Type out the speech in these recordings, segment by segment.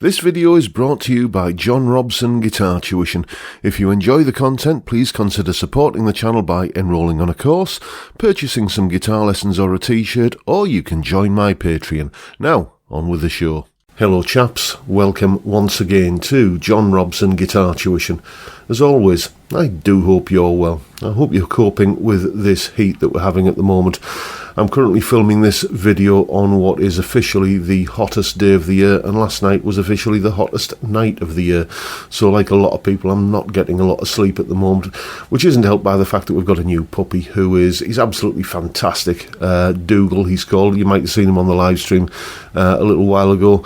This video is brought to you by John Robson Guitar Tuition. If you enjoy the content, please consider supporting the channel by enrolling on a course, purchasing some guitar lessons or a t-shirt, or you can join my Patreon. Now, on with the show. Hello chaps, welcome once again to John Robson Guitar Tuition. As always, I do hope you're well. I hope you're coping with this heat that we're having at the moment. I'm currently filming this video on what is officially the hottest day of the year, and last night was officially the hottest night of the year. So like a lot of people, I'm not getting a lot of sleep at the moment, which isn't helped by the fact that we've got a new puppy he's absolutely fantastic. Dougal, he's called. You might have seen him on the live stream a little while ago.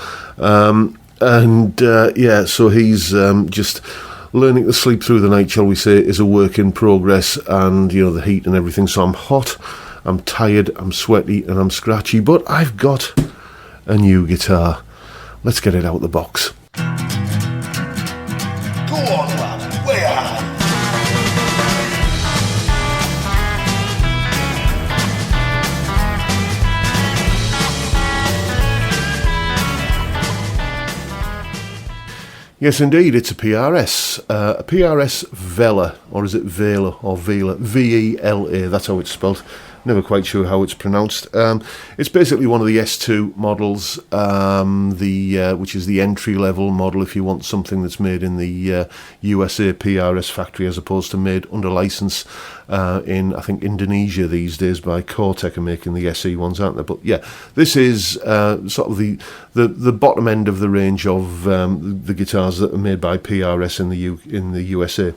So he's just learning to sleep through the night, shall we say, is a work in progress, and you know, the heat and everything. So I'm hot, I'm tired, I'm sweaty, and I'm scratchy, but I've got a new guitar. Let's get it out of the box. Go on, lad, where are you? Yes, indeed, it's a PRS. A PRS Vela, or is it Vela or Vela? V-E-L-A, that's how it's spelled. Never quite sure how it's pronounced. It's basically one of the S2 models, which is the entry-level model if you want something that's made in the USA PRS factory as opposed to made under license in, I think, Indonesia these days by Cortec are making the SE ones, aren't they? But yeah, this is sort of the bottom end of the range of the guitars that are made by PRS in the USA.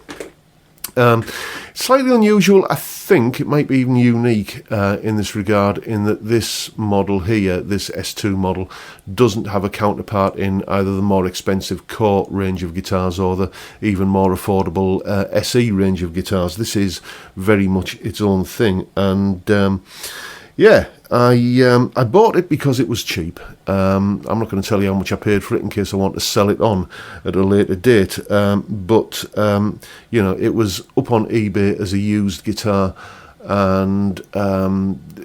Slightly unusual, I think, it might be even unique in this regard, in that this model here, this S2 model, doesn't have a counterpart in either the more expensive Core range of guitars or the even more affordable SE range of guitars. This is very much its own thing, and I bought it because it was cheap. I'm not going to tell you how much I paid for it in case I want to sell it on at a later date. But it was up on eBay as a used guitar, and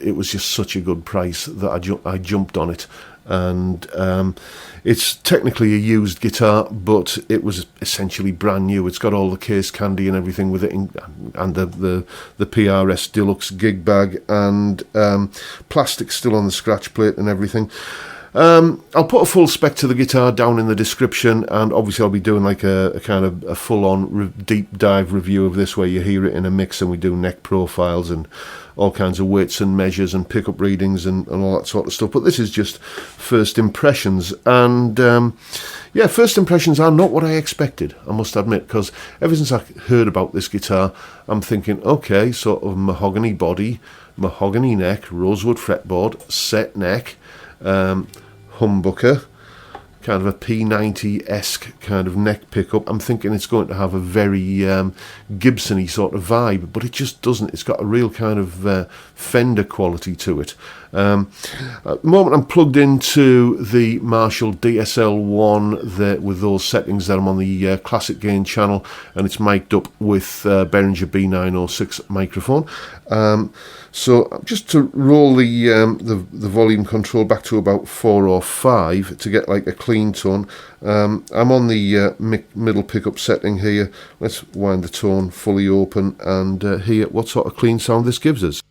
it was just such a good price that I jumped on it. And it's technically a used guitar, but it was essentially brand new. It's got all the case candy and everything with it, and the PRS Deluxe gig bag, and plastic still on the scratch plate and everything. I'll put a full spec to the guitar down in the description, and obviously I'll be doing like a kind of a full-on deep dive review of this, where you hear it in a mix and we do neck profiles and all kinds of weights and measures and pickup readings and all that sort of stuff. But this is just first impressions, and first impressions are not what I expected, I must admit, because ever since I heard about this guitar, I'm thinking, okay, sort of mahogany body, mahogany neck, rosewood fretboard, set neck, humbucker, kind of a P90-esque kind of neck pickup. I'm thinking it's going to have a very Gibson-y sort of vibe, but it just doesn't. It's got a real kind of Fender quality to it. At the moment I'm plugged into the Marshall DSL-1 with those settings that I'm on the classic gain channel, and it's mic'd up with Behringer B906 microphone. So just to roll the volume control back to about 4 or 5 to get like a clean tone. I'm on the middle pickup setting here. Let's wind the tone fully open and hear what sort of clean sound this gives us.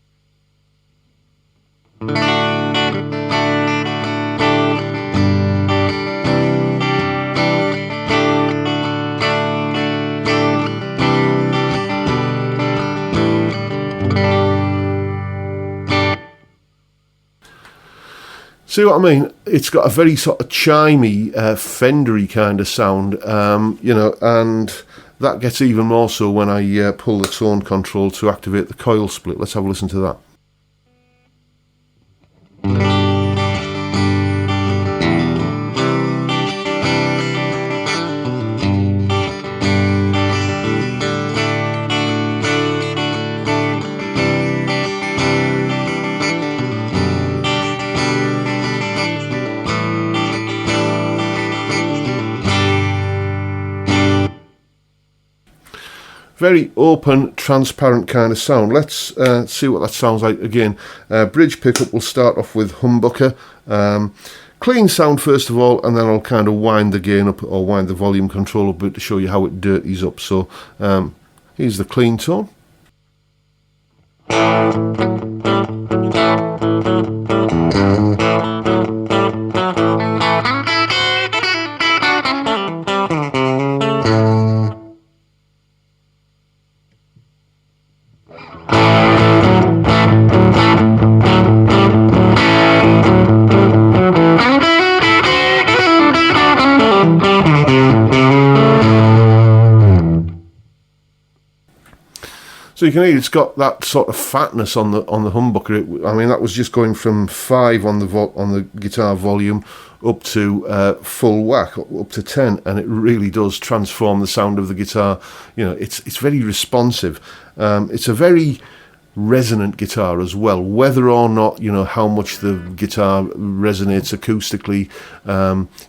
See what I mean? It's got a very sort of chimey, Fendery kind of sound, and that gets even more so when I pull the tone control to activate the coil split. Let's have a listen to that. Very open, transparent kind of sound. Let's see what that sounds like again. Bridge pickup will start off with humbucker. clean sound first of all, and then I'll kind of wind the gain up or wind the volume control up a bit to show you how it dirties up. So here's the clean tone. So you can hear it's got that sort of fatness on the humbucker. I mean, that was just going from 5 on the guitar volume up to full whack, up to 10, and it really does transform the sound of the guitar. You know, it's very responsive. It's a very resonant guitar as well. Whether or not, you know, how much the guitar resonates acoustically,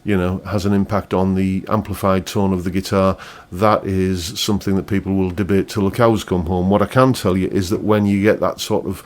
you know, has an impact on the amplified tone of the guitar, that is something that people will debate till the cows come home. What I can tell you is that when you get that sort of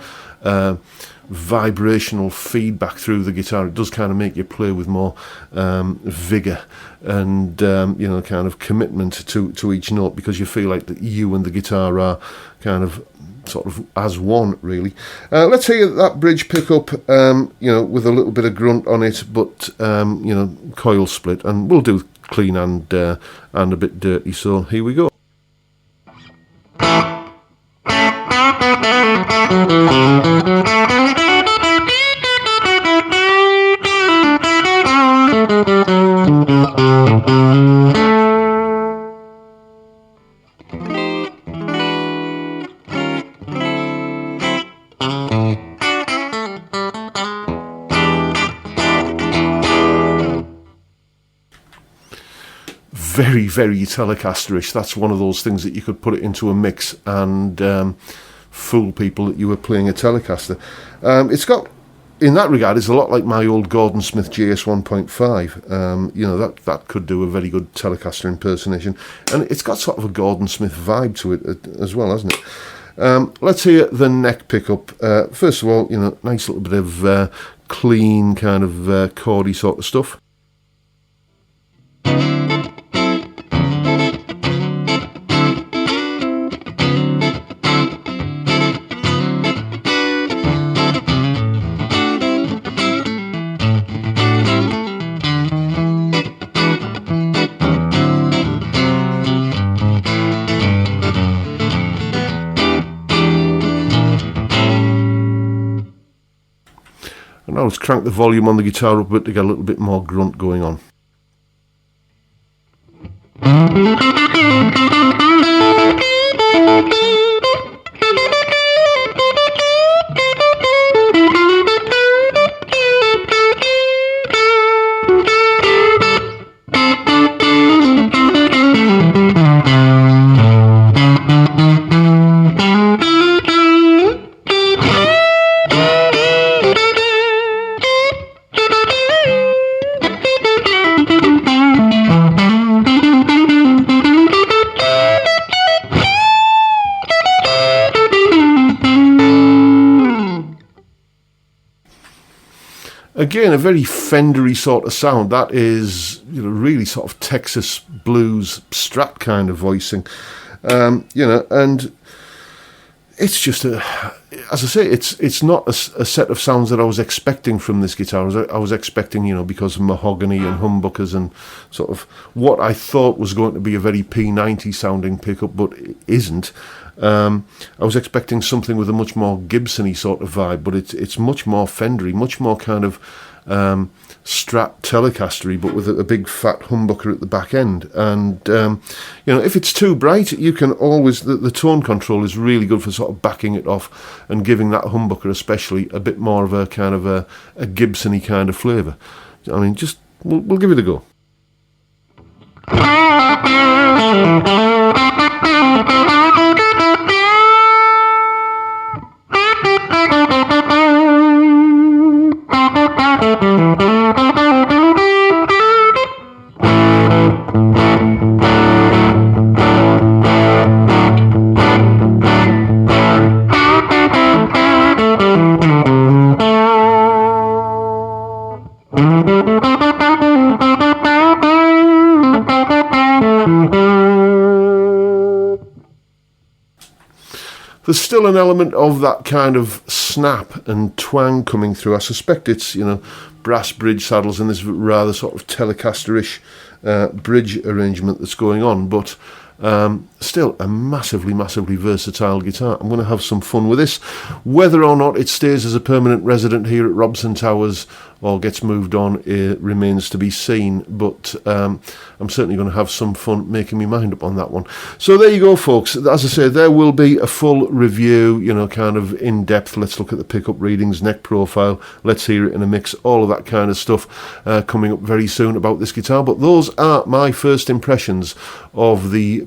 vibrational feedback through the guitar, it does kind of make you play with more vigour and you know, kind of commitment to each note, because you feel like that you and the guitar are kind of sort of as one, really. Let's hear that bridge pickup, you know, with a little bit of grunt on it, but you know, coil split, and we'll do clean and a bit dirty. So here we go. Very, very Telecasterish. That's one of those things that you could put it into a mix and fool people that you were playing a Telecaster. It's got, in that regard, it's a lot like my old Gordon Smith JS 1.5. You know, that could do a very good Telecaster impersonation, and it's got sort of a Gordon Smith vibe to it as well, hasn't it? Let's hear the neck pickup. First of all, you know, nice little bit of clean kind of chordy sort of stuff. Now let's crank the volume on the guitar up a bit to get a little bit more grunt going on. Again, a very Fendery sort of sound. That is, you know, really sort of Texas blues Strat kind of voicing. You know, and it's just as I say, it's not a set of sounds that I was expecting from this guitar. I was expecting, you know, because of mahogany and humbuckers and sort of what I thought was going to be a very P90 sounding pickup, but it isn't. I was expecting something with a much more Gibson-y sort of vibe, but it's much more Fendery, much more kind of Strat Telecastery, but with a big fat humbucker at the back end. And you know, if it's too bright, you can always, the tone control is really good for sort of backing it off and giving that humbucker especially a bit more of a kind of a Gibson-y kind of flavour. I mean, just we'll give it a go. There's still an element of that kind of snap and twang coming through. I suspect it's, brass bridge saddles and this rather sort of Telecaster-ish bridge arrangement that's going on, but still a massively versatile guitar. I'm going to have some fun with this. Whether or not it stays as a permanent resident here at Robson Towers or gets moved on, it remains to be seen, but I'm certainly going to have some fun making my mind up on that one. So there you go, folks. As I say, there will be a full review, kind of in-depth, let's look at the pickup readings, neck profile, let's hear it in a mix, all of that kind of stuff coming up very soon about this guitar. But those are my first impressions of the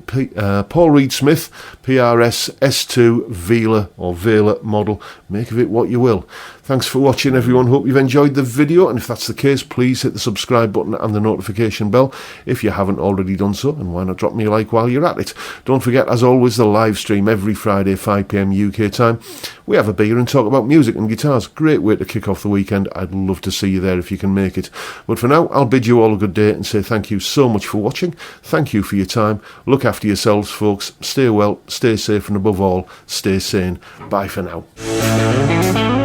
Paul Reed Smith PRS S2 Vela or Vela model. Make of it what you will. Thanks for watching, everyone. Hope you've enjoyed the video, and if that's the case, please hit the subscribe button and the notification bell if you haven't already done so, and why not drop me a like while you're at it. Don't forget, as always, the live stream every Friday 5 PM UK time. We have a beer and talk about music and guitars. Great way to kick off the weekend. I'd love to see you there if you can make it. But for now, I'll bid you all a good day and say thank you so much for watching. Thank you for your time. Look after yourselves, folks. Stay well, stay safe, and above all, stay sane. Bye for now.